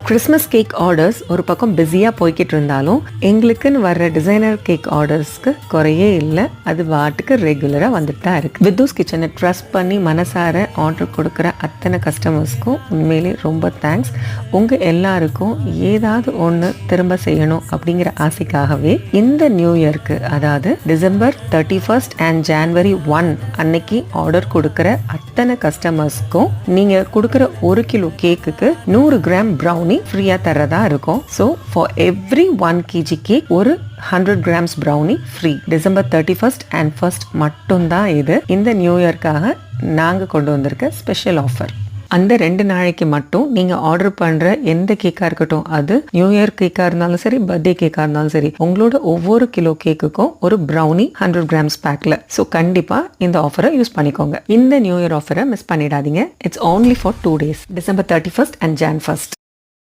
Christmas cake orders ஒரு பக்கம் பிஸியாக போய்கிட்டு இருந்தாலும் எங்களுக்குன்னு வர்ற டிசைனர் கேக் ஆர்டர்ஸ்க்கு குறையே இல்லை. அது வாட்டுக்கு ரெகுலராக வந்துட்டு தான் இருக்குது. வித்தூஸ் கிச்சனை ட்ரஸ்ட் பண்ணி மனசார ஆர்டர் கொடுக்குற அத்தனை கஸ்டமர்ஸ்க்கும் உண்மையிலே ரொம்ப தேங்க்ஸ். உங்கள் எல்லாருக்கும் ஏதாவது ஒன்று திரும்ப செய்யணும் அப்படிங்கிற ஆசைக்காகவே இந்த நியூ இயர்க்கு, அதாவது டிசம்பர் 31 அண்ட் ஜான்வரி 1 அன்னைக்கு ஆர்டர் கொடுக்குற அத்தனை கஸ்டமர்ஸ்க்கும் நீங்கள் கொடுக்குற 1 கிலோ கேக்குக்கு 100 கிராம் ப்ரௌனி ஃப்ரீயா தரதா இருக்கும். So for every 1 kg cake ஒரு 100 grams brownie free. December 31 and 1 மட்டும்தான் இது. இந்த நியூ இயர்க்காக நாங்கள் கொண்டு வந்திருக்க ஸ்பெஷல் ஆஃபர். அந்த 2 நாளைக்கு மட்டும் நீங்கள் ஆர்டர் பண்ணுற எந்த கேக்காக இருக்கட்டும், அது நியூ இயர் கேக்காக இருந்தாலும் சரி, பர்த்டே கேக்காக இருந்தாலும் சரி, உங்களோட ஒவ்வொரு கிலோ கேக்குக்கும் ஒரு ப்ரௌனி 100 கிராம்ஸ் பேக்கில். ஸோ கண்டிப்பாக இந்த ஆஃபரை யூஸ் பண்ணிக்கோங்க. இந்த நியூ இயர் ஆஃபரை மிஸ் பண்ணிடாதீங்க. It's only for 2 days, December 31 and Jan 1.